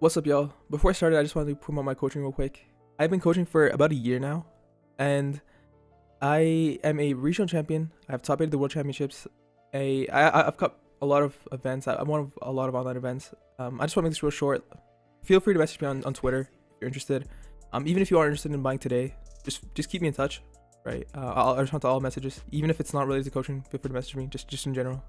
What's up, y'all? Before I started, I just wanted to promote my coaching real quick. I've been coaching for about a year now, and I am a regional champion. I have top 8 at the World Championships. I've cut a lot of events. I'm one of a lot of online events. I just want to make this real short. Feel free to message me on Twitter if you're interested. Even if you are interested in buying today, just keep me in touch, right? I'll respond to all messages, even if it's not related to coaching. Feel free to message me, just in general.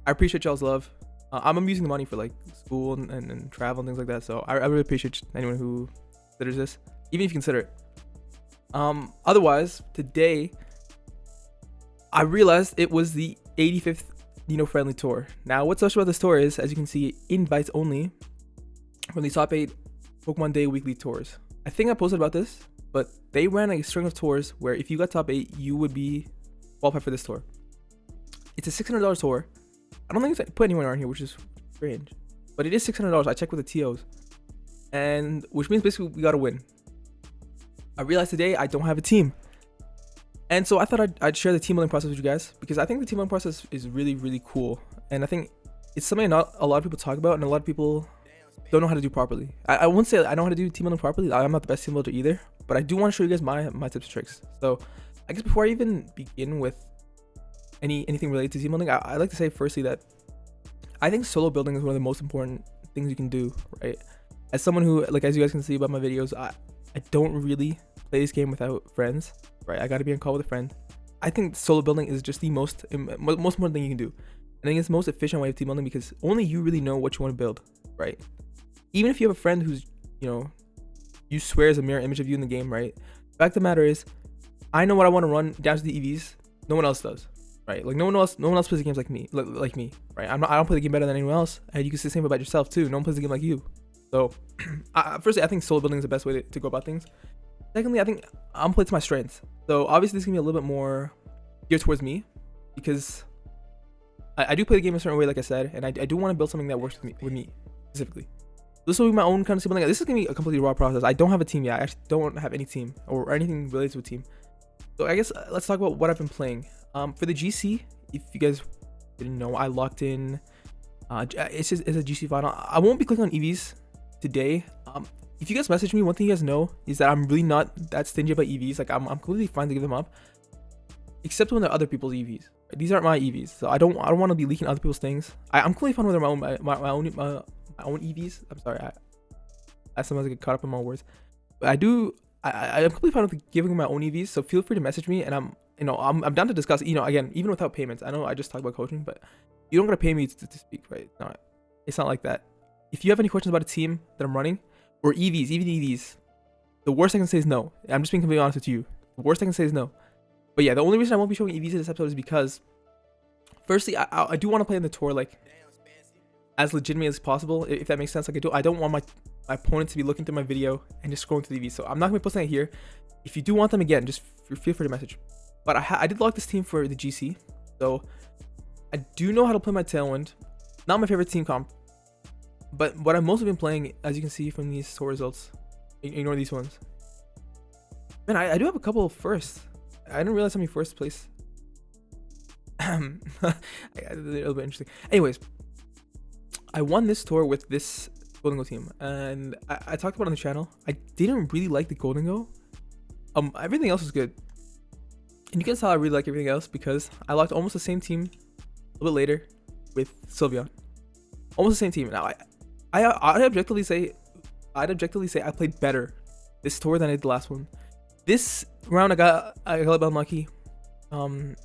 I appreciate y'all's love. I'm using the money for like school and travel and things like that, so I really appreciate anyone who considers this, even if you consider it. Otherwise, today I realized it was the 85th Nino Friendly Tour. Now, what's special about this tour is, as you can see, invites only from the top 8 Pokemon Day weekly tours. I think I posted about this, but they ran a string of tours where if you got top 8, you would be qualified for this tour. It's a $600 tour. I don't think it's put anywhere on here, which is strange, but it is $600. I checked with the TOs, and which means basically we gotta win. I realized today I don't have a team, and so I thought I'd share the team building process with you guys, because I think the team building process is really cool, and I think it's something not a lot of people talk about, and a lot of people don't know how to do properly. I wouldn't say I know how to do team building properly. I'm not the best team builder either, but I do want to show you guys my tips and tricks. So I guess before I even begin with anything related to team building, I like to say firstly that I think solo building is one of the most important things you can do, right? As someone who, like, as you guys can see about my videos, I don't really play this game without friends, right? I got to be on call with a friend. I think solo building is just the most important thing you can do. I think it's the most efficient way of team building, because only you really know what you want to build, right? Even if you have a friend who's, you swear is a mirror image of you in the game, right? The fact of the matter is, I know what I want to run down to the EVs. No one else does. Right, like no one else plays the games like me, right? I don't play the game better than anyone else, and you can say the same about yourself too. No one plays the game like you. So, firstly, I think solo building is the best way to go about things. Secondly, I think I'm playing to my strengths. So obviously, this is gonna be a little bit more geared towards me, because I do play the game a certain way, like I said, and I do want to build something that works with me specifically. This will be my own kind of building. This is gonna be a completely raw process. I don't have a team yet. I actually don't have any team or anything related to a team. So I guess let's talk about what I've been playing. For the GC, if you guys didn't know, I locked in. It's a GC final. I won't be clicking on EVs today. If you guys message me, one thing you guys know is that I'm really not that stingy about EVs. Like I'm completely fine to give them up, except when they're other people's EVs. These aren't my EVs, so I don't want to be leaking other people's things. I'm completely fine with my own EVs. I'm sorry, I sometimes get caught up in my words, but I'm completely fine with giving my own EVs. So feel free to message me, and I'm down to discuss, again, even without payments. I know I just talked about coaching, but you don't gotta pay me to speak, right? No, it's not like that. If you have any questions about a team that I'm running, or EVs, even EVs, the worst I can say is no. I'm just being completely honest with you. The worst I can say is no. But yeah, the only reason I won't be showing EVs in this episode is because, firstly, I do want to play in the tour like as legitimately as possible, if that makes sense. Like I don't want my opponent to be looking through my video and just scrolling through the EVs. So I'm not gonna be posting it here. If you do want them, again, just feel free to message. But I did lock this team for the GC, so I do know how to play my Tailwind. Not my favorite team comp, but what I've mostly been playing, as you can see from these tour results, ignore these ones. Man, I do have a couple of firsts. I didn't realize how many first place. A little bit interesting. Anyways, I won this tour with this Golden Go team, and I talked about it on the channel. I didn't really like the Golden Go. Everything else was good. And you can tell I really like everything else because I locked almost the same team a little bit later with Sylveon. Almost the same team. Now, I'd objectively say I played better this tour than I did the last one. This round I got a little bit unlucky. I don't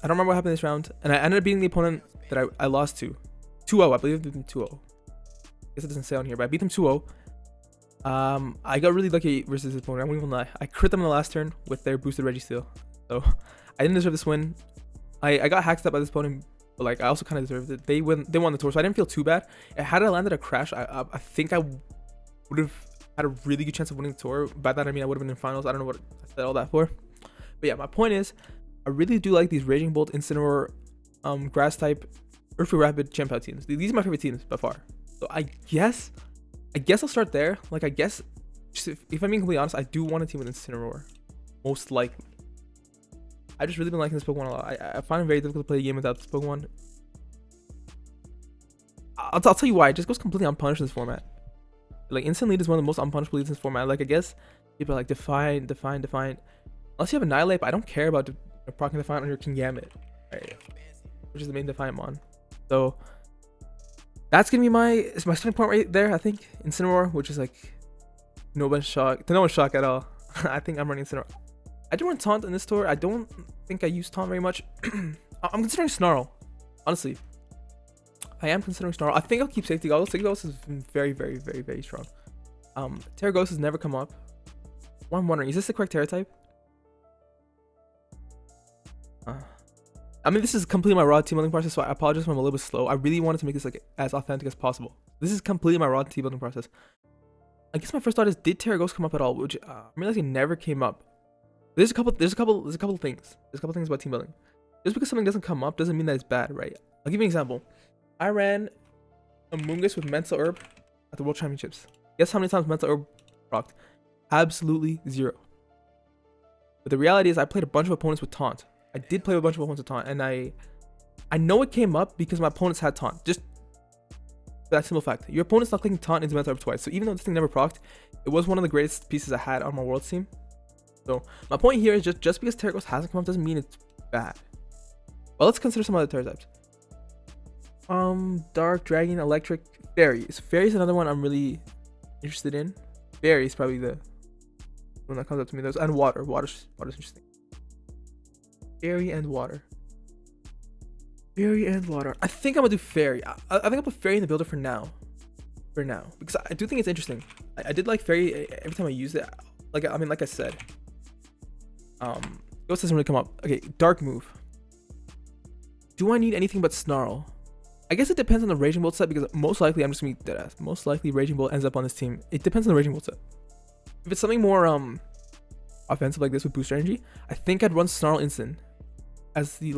remember what happened this round, and I ended up beating the opponent that I lost to. 2-0, I believe I beat them 2-0. I guess it doesn't say on here, but I beat them 2-0. I got really lucky versus this opponent. I won't even lie. I crit them in the last turn with their boosted Registeel. So I didn't deserve this win. I got hacked up by this opponent, but like I also kind of deserved it. They won the tour, so I didn't feel too bad. Had I landed a crash, I think I would have had a really good chance of winning the tour. By that I mean I would have been in finals. I don't know what I said all that for, but yeah, my point is I really do like these Raging Bolt, Incineroar, Grass type, Earthly Rapid, Champ teams. These are my favorite teams by far. So I guess I'll start there. Like I guess, just if I'm being completely honest, I do want a team with Incineroar, most likely. I just really been liking this Pokemon a lot. I find it very difficult to play a game without this Pokemon. I'll tell you why. It just goes completely unpunished in this format. Like instant lead is one of the most unpunishable leads in this format. Like I guess people are like define. Unless you have Annihilate, but I don't care about proccing Defiant on your King Gambit, right? Which is the main Defiant mon. So that's gonna be my starting point right there. I think Incineroar, which is like no one's shock at all. I think I'm running Incineroar. I do run Taunt in this tour. I don't think I use Taunt very much. I'm considering Snarl, honestly. I am considering Snarl. I think I'll keep Safety Goggles. Safety Goggles has been very strong. Terra Ghost has never come up. Well, I'm wondering, is this the correct Terra type? I mean, this is completely my raw team building process, so I apologize if I'm a little bit slow. I really wanted to make this like as authentic as possible. This is completely my raw team building process. I guess my first thought is, did Terra Ghost come up at all? Which I'm realizing never came up. There's a couple things. There's a couple things about team building. Just because something doesn't come up doesn't mean that it's bad, right? I'll give you an example. I ran Amoonguss with Mental Herb at the World Championships. Guess how many times Mental Herb procced? Absolutely 0. But the reality is I played a bunch of opponents with Taunt. I did play with a bunch of opponents with Taunt, and I know it came up because my opponents had Taunt. Just that simple fact. Your opponent's not clicking Taunt into Mental Herb twice. So even though this thing never procced, it was one of the greatest pieces I had on my Worlds team. So my point here is just because Terra Ghost hasn't come up doesn't mean it's bad. Well, let's consider some other Terra types. Dark, Dragon, Electric, Fairies. Fairy is another one I'm really interested in. Fairy is probably the one that comes up to me. Those and Water. Water's interesting. Fairy and Water. Fairy and Water. I think I'm gonna do Fairy. I think I'll put Fairy in the builder for now. Because I do think it's interesting. I did like Fairy every time I used it. Like I said. Ghost doesn't really come up. Okay, Dark move. Do I need anything but Snarl? I guess it depends on the Raging Bolt set, because most likely I'm just gonna be deadass. Most likely Raging Bolt ends up on this team. It depends on the Raging Bolt set. If it's something more offensive like this with boost energy, I think I'd run Snarl Instant as the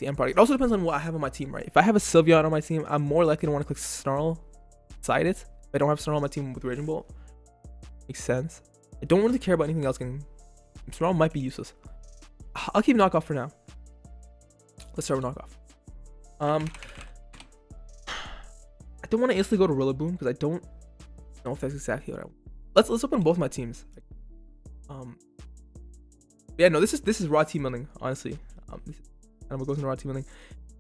end product. It also depends on what I have on my team, right? If I have a Sylveon on my team, I'm more likely to want to click Snarl inside it. If I don't have Snarl on my team with Raging Bolt, makes sense. I don't really care about anything else. Snarl might be useless. I'll keep Knockoff for now. Let's start with Knockoff. I don't want to instantly go to Rillaboom because I don't know if that's exactly what I want. Let's open both my teams. Yeah, no, this is raw team building, honestly. This is kind of what goes into raw team building.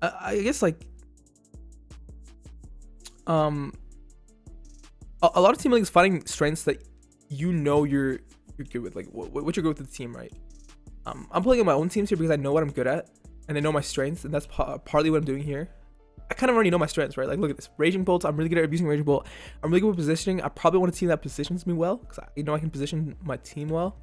I guess like a lot of team building is finding strengths that you know you're good with, like what you're good with the team, right? I'm playing on my own teams here because I know what I'm good at and I know my strengths, and that's partly what I'm doing here. I kind of already know my strengths, right? Like, look at this. Raging Bolts, I'm really good at abusing Raging Bolt. I'm really good with positioning. I probably want a team that positions me well, because I know I can position my team well.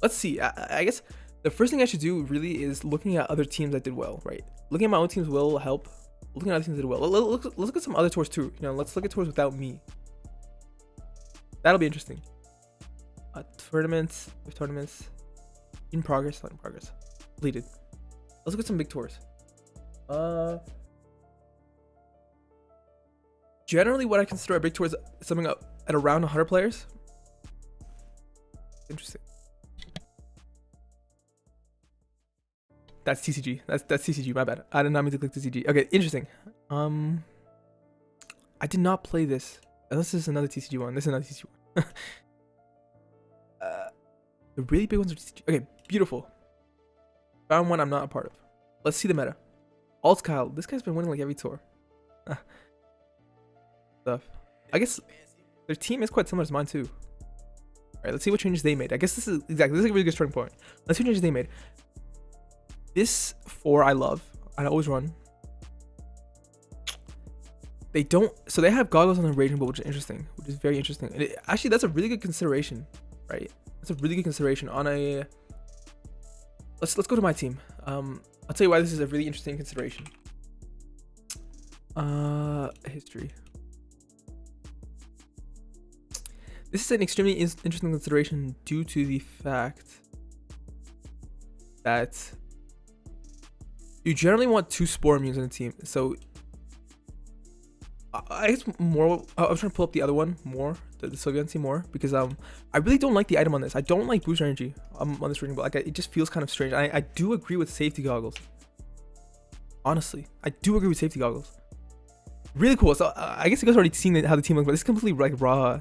Let's see. I guess the first thing I should do really is looking at other teams that did well, right? Looking at my own teams will help. Looking at other teams that did well. Let's look at some other tours too. You know, let's look at tours without me. That'll be interesting. Tournaments in progress, not in progress. Completed. Let's look at some big tours. Generally what I consider a big tour is something up at around 100 players. Interesting. That's TCG. That's TCG, my bad. I did not mean to click TCG. Okay, interesting. I did not play this. Unless this is another TCG one. This is another TCG one. The really big ones are TCG. Okay, beautiful. Found one I'm not a part of. Let's see the meta. Alt Kyle. This guy's been winning like every tour. Stuff. I guess their team is quite similar to mine too. Alright, let's see what changes they made. I guess this is a really good starting point. Let's see what changes they made. This 4 I love. I always run. They don't, so they have goggles on the Raging Bolt, which is interesting, which is very interesting. And actually, that's a really good consideration, right? That's a really good consideration on a. Let's go to my team. I'll tell you why this is a really interesting consideration. History. This is an extremely interesting consideration due to the fact that you generally want 2 Spore Immunes in a team. So I guess more. I was trying to pull up the other one more, the Sylveon team more, because I really don't like the item on this. I don't like boost energy on this Raging Bolt. Like, it just feels kind of strange. I do agree with safety goggles. Honestly, I do agree with safety goggles. Really cool. So I guess you guys already seen how the team looks, but it's completely like raw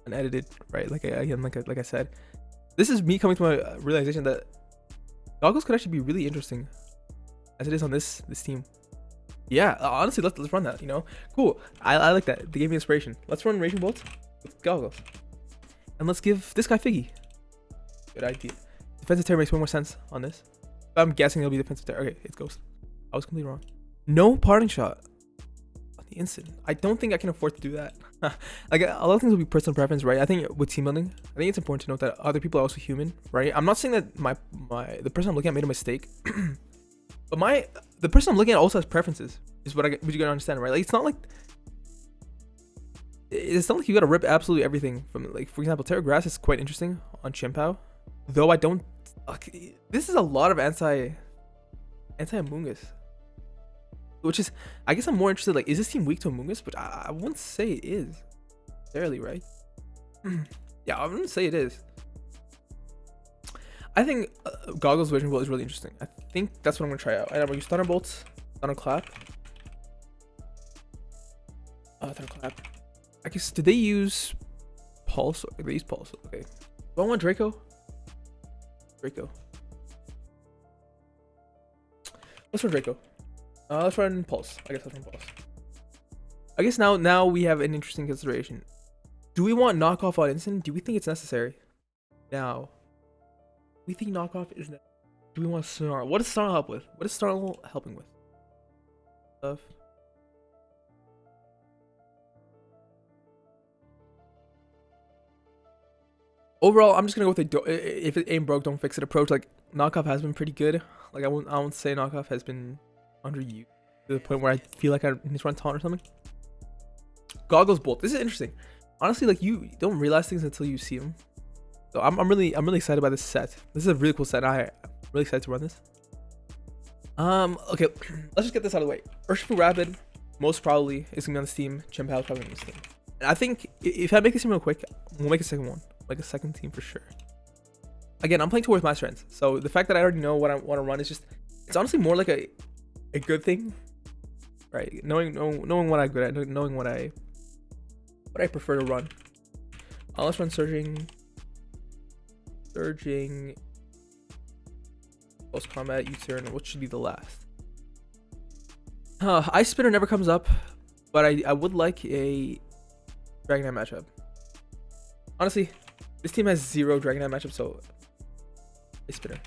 and edited, right? Like again, like I said, this is me coming to my realization that goggles could actually be really interesting as it is on this team. Yeah, honestly, let's run that. You know, cool. I like that. They gave me inspiration. Let's run Raging Bolts with goggles, and let's give this guy Figgy. Good idea. Defensive tear makes way more sense on this. I'm guessing it'll be defensive tear. Okay, it's Ghost. I was completely wrong. No parting shot on the instant. I don't think I can afford to do that. Like a lot of things will be personal preference, right? I think with team building, I think it's important to note that other people are also human, right? I'm not saying that the person I'm looking at made a mistake, but the person I'm looking at also has preferences. Is what you gotta understand, right? Like it's not like you gotta rip absolutely everything from, like, for example, Terra Grass is quite interesting on Chimpao, though I don't. This is a lot of anti Amoongus, which is, I guess I'm more interested, like, is this team weak to Amoongus? But I wouldn't say it is fairly, right? Yeah, I wouldn't say it is. I think Goggles Vision Bolt is really interesting. I think that's what I'm gonna try out. I'm gonna use Thunder Bolts, Thunder Clap. Thunder Clap. I guess, did they use Pulse? They use Pulse. Okay. Do I want Draco? Draco. Let's run Draco. Let's run Pulse. I guess let's run Pulse. I guess now we have an interesting consideration. Do we want knockoff on instant? Do we think it's necessary? Now, we think knockoff is necessary. Do we want Snarl? What does Snarl help with? What is Snarl helping with? Stuff. Overall, I'm just gonna go with the if it ain't broke, don't fix it approach. Like, knockoff has been pretty good. Like, I won't say knockoff has been underused to the point where I feel like I need to run taunt or something. Goggles Bolt. This is interesting. Honestly, like, you don't realize things until you see them. So I'm really excited by this set. This is a really cool set. I'm really excited to run this. Okay, let's just get this out of the way. Urshifu Rapid, most probably, is gonna be on this team. Chimpao is probably on this team. And I think if I make this team real quick, we'll make a second one. Like a second team for sure. Again, I'm playing towards my strengths, so the fact that I already know what I want to run is just, it's honestly more like a good thing, right? Knowing what I'm good at, knowing what I prefer to run. Let's run Surging, Close Combat, U-turn. What should be the last? Ice Spinner never comes up, but I would like a Dragonite matchup. Honestly, this team has 0 Dragonite matchup, so Ice Spinner.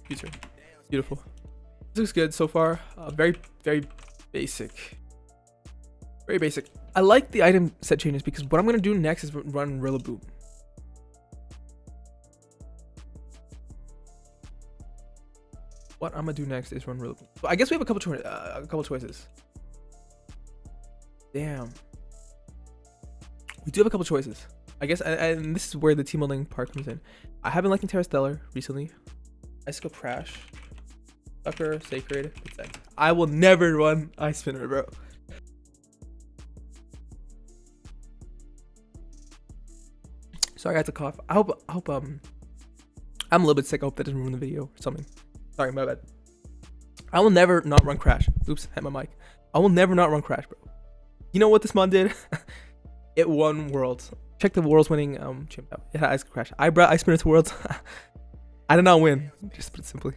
U-turn. Beautiful. This looks good so far. Very basic. Very basic. I like the item set changes because what I'm gonna do next is run Rillaboom. What I'm gonna do next is run Rillaboom. So I guess we have a couple choices. Damn. We do have a couple choices. I guess, and this is where the team building part comes in. I have been liking Terra Stellar recently. Icicle Crash, Sucker, Sacred, Protect. I will never run Ice Spinner, bro. Sorry, I had to cough. I hope I'm a little bit sick. I hope that doesn't ruin the video or something. Sorry, my bad. I will never not run Crash. Oops, hit my mic. I will never not run Crash, bro. You know what this mod did? It won Worlds. Check the Worlds winning Chimpao. It had Ice Crash. I brought Ice Spinner to Worlds. I did not win. Just put it simply.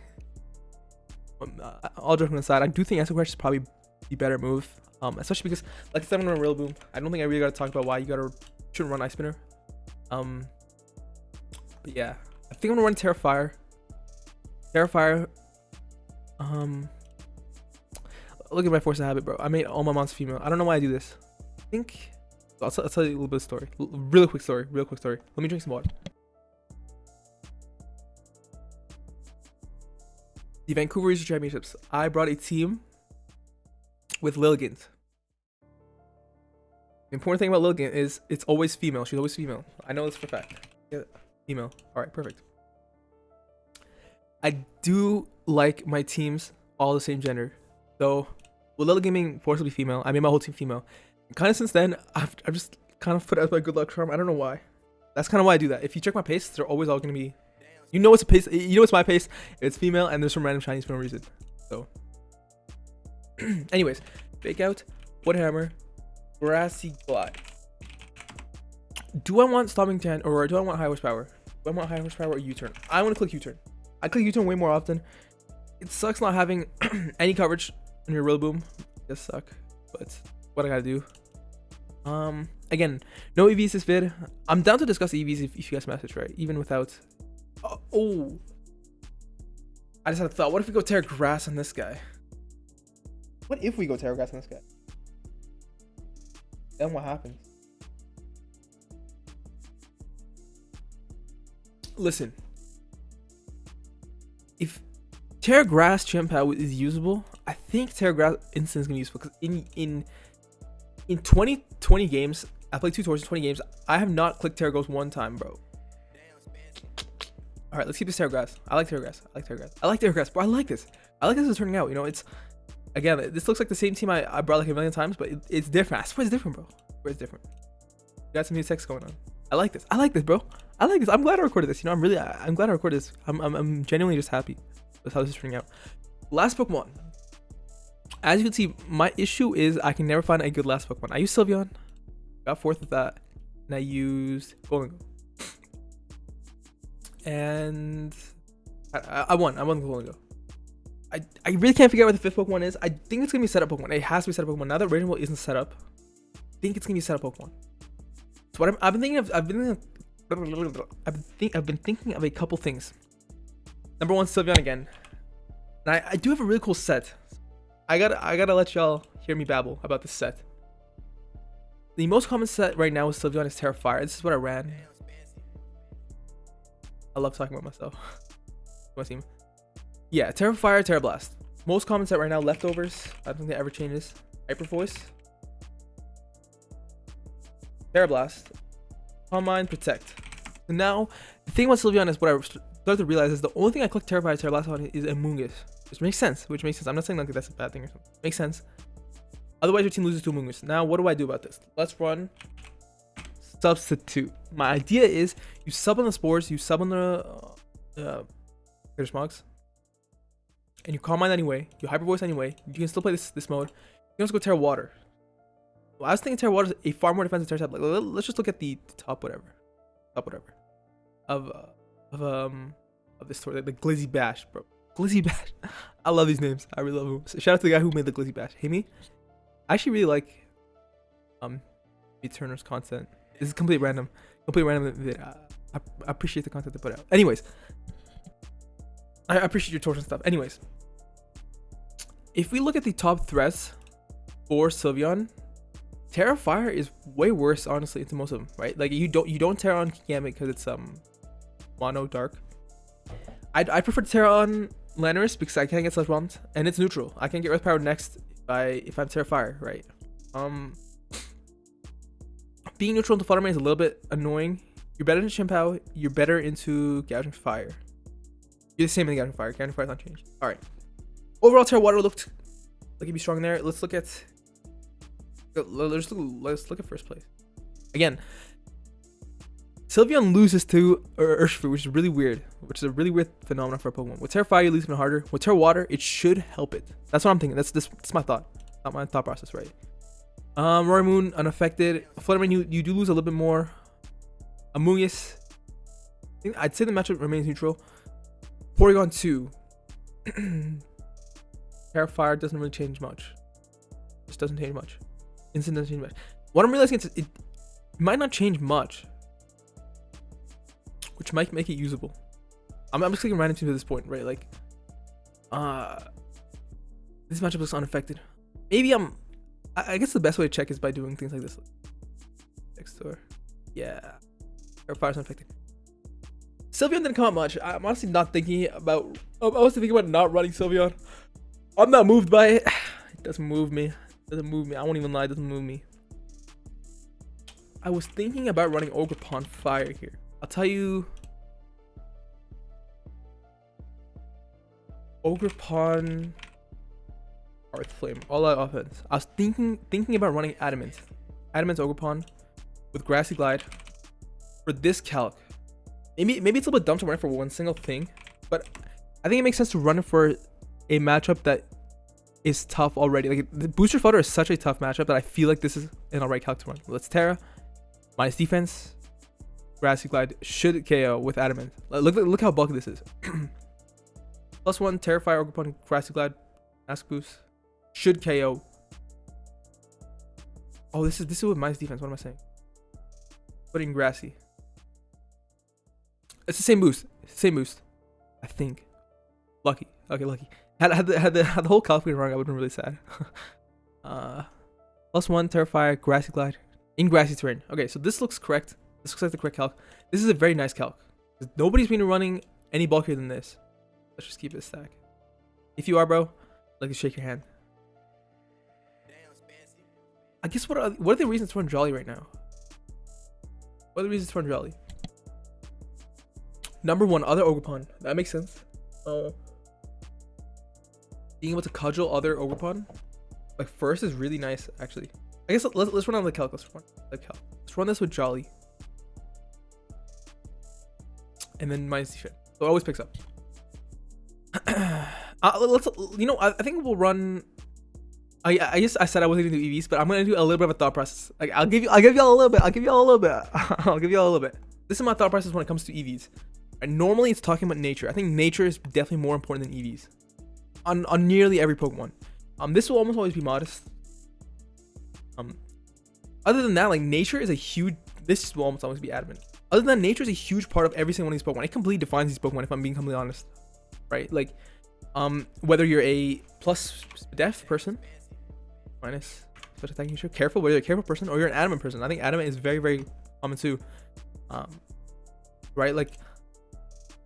All joking aside, I do think Ice Crash is probably the better move. Especially because, like I said, I'm gonna run Rillaboom. I don't think I really gotta talk about why you shouldn't run Ice Spinner. But yeah, I think I'm gonna run Terrifier. Look at my force of habit, bro. I made all my mons female. I don't know why I do this. I think I'll tell you a little bit of story. Real quick story. Let me drink some water. The Vancouver Regional Championships. I brought a team with Lilligant. The important thing about Lilligant is it's always female. She's always female. I know this for a fact. Yeah, female. All right, perfect. I do like my teams all the same gender. So, with Lilligant being forcibly female, I made my whole team female. Kind of since then, I've just kind of put it as my good luck charm. I don't know why. That's kind of why I do that. If you check my pace, they're always all going to be... You know it's a pace. You know it's my pace. It's female, and there's some random Chinese for no reason. So, Anyways, fake out, wood hammer, grassy glide. Do I want stopping 10 or do I want high horsepower? Do I want high horsepower or U-turn? I want to click U-turn. I click U-turn way more often. It sucks not having any coverage on your Rillaboom. It does suck, but what I gotta do. Again, no EVs this vid. I'm down to discuss EVs if you guys message, right? Even without. Oh, I just had a thought. What if we go Terra Grass on this guy? What if we go Terra Grass on this guy? Then what happens? Listen, if Terra Grass Chien-Pao is usable, I think Terra Grass Instant is gonna be useful because in 20 games, I played 2 tours in 20 games. I have not clicked Terra Grass one time, bro. All right, let's keep this Terra Grass. I like Terra Grass. I like Terra Grass. I like Terra Grass, bro. I like this. I like this is turning out. You know, it's again, this looks like the same team I brought like a million times, but it's different. I swear it's different, bro. It's different. You got some new text going on. I like this. I like this, bro. I like this. I'm glad I recorded this. You know, I'm glad I recorded this. I'm genuinely just happy with how this is turning out. Last Pokemon. As you can see, my issue is I can never find a good last Pokemon. I used Sylveon, got 4th with that, and I used Golden. And I won the Golden. I really can't figure out what the 5th Pokemon is. I think it's gonna be set up Pokemon. It has to be set up Pokemon. Now that Raging Ball isn't set up, I think it's gonna be set up Pokemon. So what I've been thinking of, I've been thinking of a couple things. Number one, Sylveon again. And I do have a really cool set. I gotta let y'all hear me babble about this set. The most common set right now with Sylveon is Terra Fire. This is what I ran. I love talking about myself. My team. Yeah, Terra Fire, Terra Blast. Most common set right now, leftovers. I don't think that ever changes. Hyper Voice. Terra Blast. Calm Mind, Protect. So now, the thing about Sylveon is what I started to realize is the only thing I click Terra Fire, Terra Blast on is Amoonguss. Which makes sense. I'm not saying like that's a bad thing or something. Makes sense. Otherwise, your team loses to Amoonguss. Now, what do I do about this? Let's run Substitute. My idea is you sub on the Spores, you sub on the Smogs, and you Calm Mind anyway. You Hyper Voice anyway. You can still play this mode. You can also go Terra Water. Well, I was thinking Terra Water is a far more defensive Terra type. Like, let's just look at the top whatever of this tour. The Glizzy Bash, bro. Glizzy Bash. I love these names. I really love them. So shout out to the guy who made the Glizzy Bash. Hey me. I actually really like Turner's content. This is completely random. I appreciate the content they put out. Anyways, I appreciate your torsion stuff. Anyways, if we look at the top threats for Sylveon, Terra Fire is way worse, honestly, to most of them, right? Like you don't Terra on Gambit because it's mono dark. I prefer Terra on Landorus because I can't get Slash Bombed, and it's neutral. I can get Earth Power next if I'm Terra Fire, right? Being neutral into Flutter Mane is a little bit annoying. You're better into Chien-Pao. You're better into Gouging Fire. You're the same in the Gouging Fire. Gouging Fire's not changed. All right. Overall, Terra Water looked like it'd be strong there. Let's look at first place. Again, Sylveon loses to Urshifu, which is really weird. Which is a really weird phenomenon for a Pokemon. With Terra Fire, you lose even harder. With Terra Water, it should help it. That's what I'm thinking. That's my thought. Not my thought process, right? Roaring Moon, unaffected. Flutter Mane, you do lose a little bit more. Amoonguss, I'd say the matchup remains neutral. Porygon 2. Terra Fire doesn't really change much. Just doesn't change much. Instant doesn't change much. What I'm realizing is it might not change much, which might make it usable. I'm just clicking random teams at this point, right? Like, this matchup looks unaffected. Maybe I guess the best way to check is by doing things like this. Next door. Yeah. Terra Fire's unaffected. Sylveon didn't come out much. I'm honestly not thinking about. I was thinking about not running Sylveon. I'm not moved by it. It doesn't move me. I won't even lie. It doesn't move me. I was thinking about running Ogerpon Fire here. I'll tell you. Ogerpon Earth Flame. All out offense. I was thinking about running Adamant. Adamant's Ogerpon with Grassy Glide for this calc. Maybe it's a little bit dumb to run it for one single thing, but I think it makes sense to run it for a matchup that is tough already. Like the booster flutter is such a tough matchup that I feel like this is an alright calc to run. Let's Terra, minus defense, Grassy Glide should KO with Adamant. Look how bulky this is. +1 Terrify Ogre Grassy Glide, Mask Boost should KO. Oh, this is with minus defense. What am I saying? Putting Grassy. It's the same boost. I think. Lucky. Okay, lucky. Had the whole calculator wrong, I would have been really sad. +1 Terrify Grassy Glide in grassy terrain. Okay, so this looks correct. This looks like the correct calc. This is a very nice calc. Nobody's been running any bulkier than this. Let's just keep it a stack. If you are, bro, I'd like to shake your hand. I guess what are the reasons to run Jolly right now? What are the reasons to run Jolly? Number 1, other Ogerpon. That makes sense. Being able to cudgel other Ogerpon like first is really nice, actually. I guess let's run on the calc. Let's run this with Jolly. And then minus defense. So it always picks up. I think we'll run. I guess I said I wasn't gonna do EVs, but I'm gonna do a little bit of a thought process. Like I'll give y'all a little bit. I'll give y'all a little bit. This is my thought process when it comes to EVs. And normally it's talking about nature. I think nature is definitely more important than EVs. On nearly every Pokemon. This will almost always be modest. Other than that, like nature is a huge. This will almost always be adamant. Other than that, nature is a huge part of every single one of these Pokemon. It completely defines these Pokemon, if I'm being completely honest. Right? Like, whether you're a plus def person, minus special attack nature, careful, whether you're a careful person or you're an adamant person. I think adamant is very, very common too. Right? Like,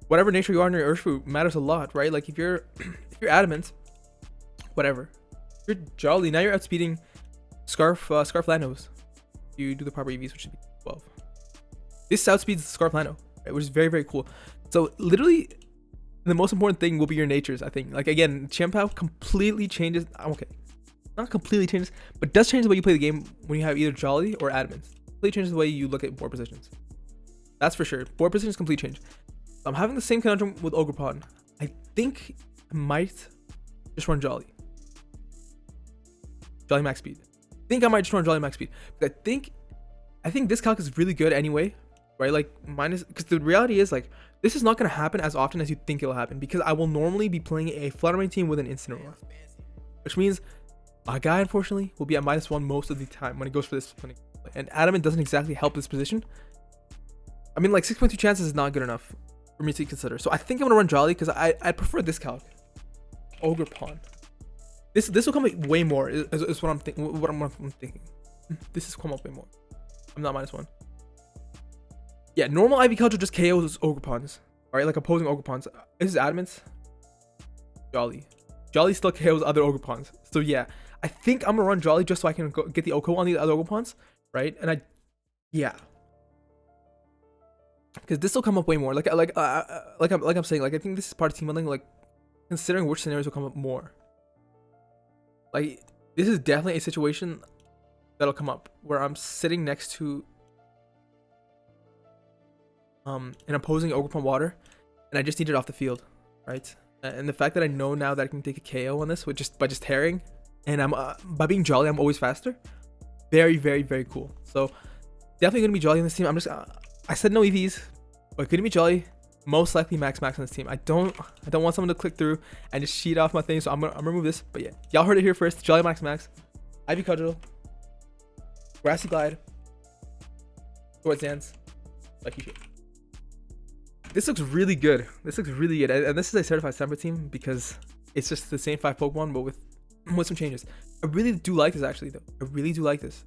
whatever nature you are in your Urshifu matters a lot, right? Like, if you're adamant, whatever. If you're Jolly, now you're outspeeding Scarf Lanos. You do the proper EVs, which should be 12. This outspeeds Scarf Lano, right? Which is very, very cool. So literally, the most important thing will be your natures, I think. Like again, Chien-Pao completely changes. Okay, not completely changes, but does change the way you play the game when you have either Jolly or Adamant. Completely changes the way you look at board positions. That's for sure. Board positions completely change. I'm having the same conundrum with Ogerpon. I think I might just run Jolly. Jolly max speed. I think I might just run Jolly max speed. But I think this calc is really good anyway. Right, like minus, because the reality is like this is not going to happen as often as you think it'll happen, because I will normally be playing a Fluttermane team with an Incineroar, which means my guy unfortunately will be at -1 most of the time when it goes for this clinic. And Adamant doesn't exactly help this position. I mean, like 6.2 chances is not good enough for me to consider. So I think I'm gonna run Jolly because I prefer this calc. Ogerpon. This will come up way more. Is what I'm thinking. What I'm thinking. This is come up way more. I'm not -1. Yeah, normal IV Culture just KOs Ogerpons. Alright, like opposing Ogerpons. This is Adamant. Jolly. Jolly still KOs other Ogerpons. So yeah, I think I'm gonna run Jolly just so I can get the Oko on the other Ogerpons. Right? And yeah. Because this will come up way more. Like I'm saying, like I think this is part of team building, like considering which scenarios will come up more. Like this is definitely a situation that'll come up where I'm sitting next to an opposing Ogerpon water and I just need it off the field, right? And the fact that I know now that I can take a KO on this by just tearing, and I'm by being Jolly, I'm always faster. Very, very, very cool. So definitely gonna be Jolly on this team. I said no EVs, but gonna be Jolly. Most likely max on this team. I don't want someone to click through and just cheat off my thing, so I'm gonna remove this. But yeah, y'all heard it here first. Jolly max. Ivy Cudgel, Grassy Glide, Swords Dance, like you should. This looks really good. And this is a certified Semper team because it's just the same 5 Pokemon, but with some changes. I really do like this, actually, though. I really do like this.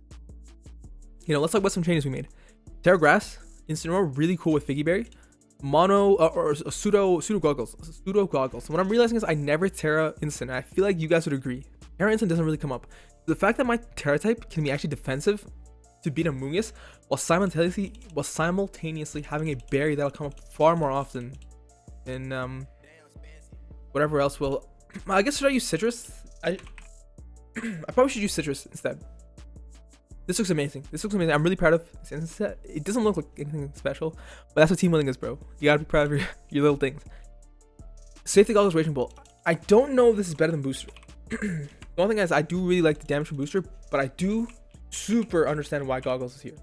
You know, let's talk about some changes we made. Terra Grass, Incineroar, really cool with Figgy Berry. Mono or pseudo goggles. What I'm realizing is I never Terra Instant. I feel like you guys would agree. Terra Instant doesn't really come up. The fact that my Terra type can be actually defensive to beat a Mungus while simultaneously having a berry that'll come up far more often than whatever else will. I guess should I use citrus? I probably should use citrus instead. This looks amazing. I'm really proud of this instant set. It doesn't look like anything special, but that's what team building is, bro. You gotta be proud of your little things. Safety Goggles Raging Bolt. I don't know if this is better than Booster. The only thing is I do really like the damage from booster, but I do super understand why Goggles is here.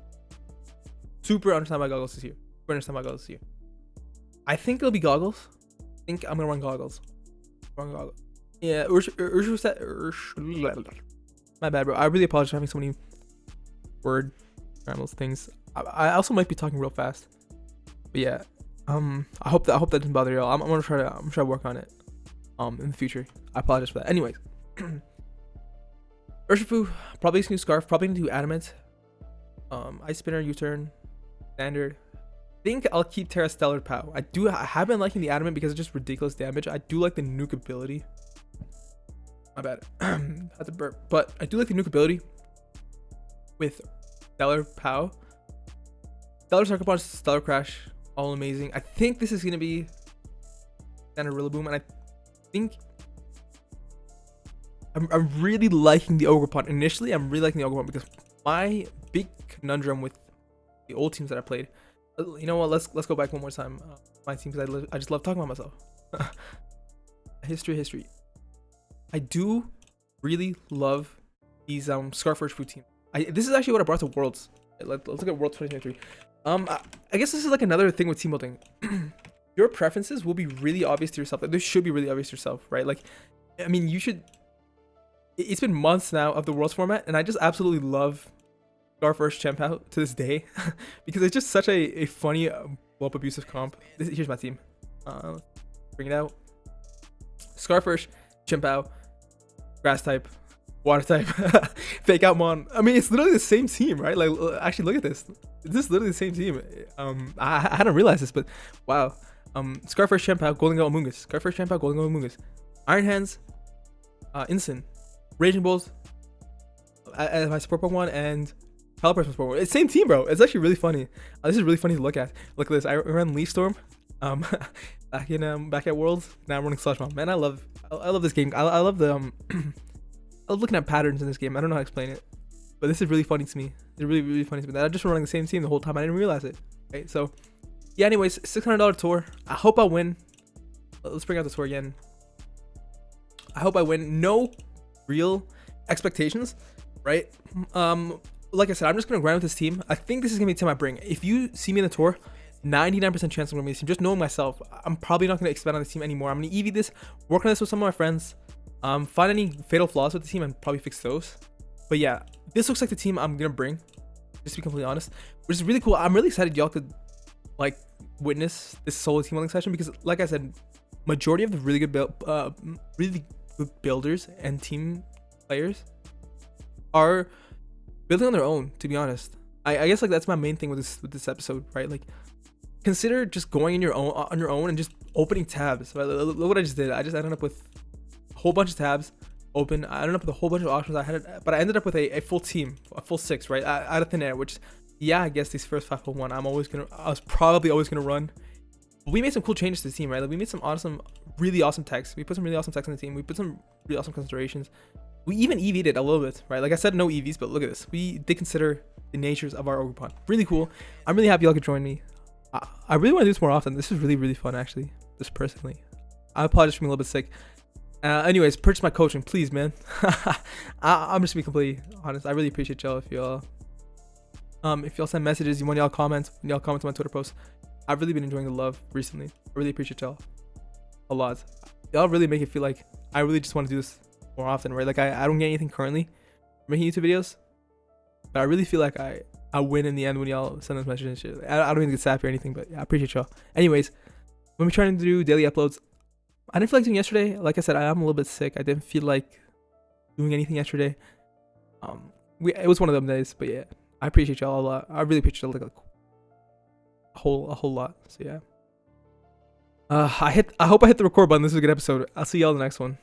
Super understand why Goggles is here. Super understand why Goggles is here. I think it'll be Goggles. I think I'm gonna run Goggles. Run Goggles. Yeah, my bad, bro. I really apologize for having so many word rambles things. I also might be talking real fast, but yeah. I hope that doesn't bother y'all. I'm gonna try to work on it. In the future. I apologize for that. Anyways, Urshifu probably gonna do Scarf. Probably gonna do Adamant. Ice Spinner, U-turn, Standard. I think I'll keep Terra Stellar Pow. I have been liking the Adamant because it's just ridiculous damage. I do like the nuke ability. My bad. That's a burp. But I do like the nuke ability with Stellar Pow. Stellar Sucker Punch, Stellar Crash, all amazing. I think this is gonna be Standard Rillaboom, and I think I'm really liking the Ogerpon. Initially, I'm really liking the Ogerpon because my big conundrum with the old teams that I played. You know what? Let's go back one more time. My team, because I just love talking about myself. History. I do really love these Scarf Urshifu team. This is actually what I brought to Worlds. Let's look at Worlds 2023. I guess this is like another thing with team building. Your preferences will be really obvious to yourself. Like, this should be really obvious to yourself, right? Like, I mean, you should. It's been months now of the Worlds format, and I just absolutely love Scarf Urshifu Chempao to this day because it's just such a funny blow-up abusive comp. Here's my team. Bring it out. Scarf Urshifu Chempao, Grass type, Water type, Fake Out Mon. I mean, it's literally the same team, right? Like, actually, look at this. This is literally the same team. I hadn't realized this, but wow. Scarf Urshifu Chempao, Golden Go Amoonguss. Scarf Urshifu Chempao, Golden Go Amoonguss. Iron Hands, Instant, Raging Bulls as my support Pokemon, and Pelipper's my support Pokemon. It's the same team, bro. It's actually really funny. This is really funny to look at. Look at this. I ran Leaf Storm, back at Worlds. Now I'm running Slush Bomb. Man, I love this game. I love the I love looking at patterns in this game. I don't know how to explain it, but this is really funny to me. It's really, really funny to me that I'm just running the same team the whole time. I didn't realize it. Okay, so yeah. Anyways, $600 tour. I hope I win. Let's bring out the tour again. I hope I win. No real expectations, right? Like I said, I'm just gonna grind with this team. I think this is gonna be the team I bring. If you see me in the tour, 99% chance I'm gonna be this team. Just knowing myself, I'm probably not gonna expand on this team anymore. I'm gonna EV this, work on this with some of my friends, find any fatal flaws with the team and probably fix those. But yeah, this looks like the team I'm gonna bring, just to be completely honest, which is really cool. I'm really excited y'all could like witness this solo team building session because, like I said, majority of the really good builders and team players are building on their own. To be honest, I guess like that's my main thing with this episode, right? Like, consider just going on your own and just opening tabs. Right? Look what I just did. I just ended up with a whole bunch of tabs open. I ended up with a whole bunch of options. But I ended up with a full team, a full 6, right, out of thin air. Which, yeah, I guess these first 5.1, I was probably always gonna run. But we made some cool changes to the team, right? Like, we made some really awesome techs. We put some really awesome techs on the team. We put some really awesome considerations. We even EV'd it a little bit, right? Like I said, no EVs, but look at this. We did consider the natures of our Ogerpon. Really cool. I'm really happy y'all could join me. I really want to do this more often. This is really, really fun, actually. Just personally. I apologize for being a little bit sick. Anyways, purchase my coaching, please, man. I'm just being completely honest. I really appreciate y'all if y'all send messages, when y'all comment on my Twitter posts. I've really been enjoying the love recently. I really appreciate y'all a lot. Y'all really make it feel like I really just want to do this more often, right? Like, I don't get anything currently making YouTube videos, but I really feel like I win in the end when y'all send those messages and shit. I don't even get sappy or anything, but yeah, I appreciate y'all. Anyways, when we're trying to do daily uploads, I didn't feel like doing yesterday. Like I said, I am a little bit sick. I didn't feel like doing anything yesterday. It was one of them days, but yeah, I appreciate y'all a lot. I really appreciate y'all like a whole lot. So yeah. I hope I hit the record button. This was a good episode. I'll see y'all in the next one.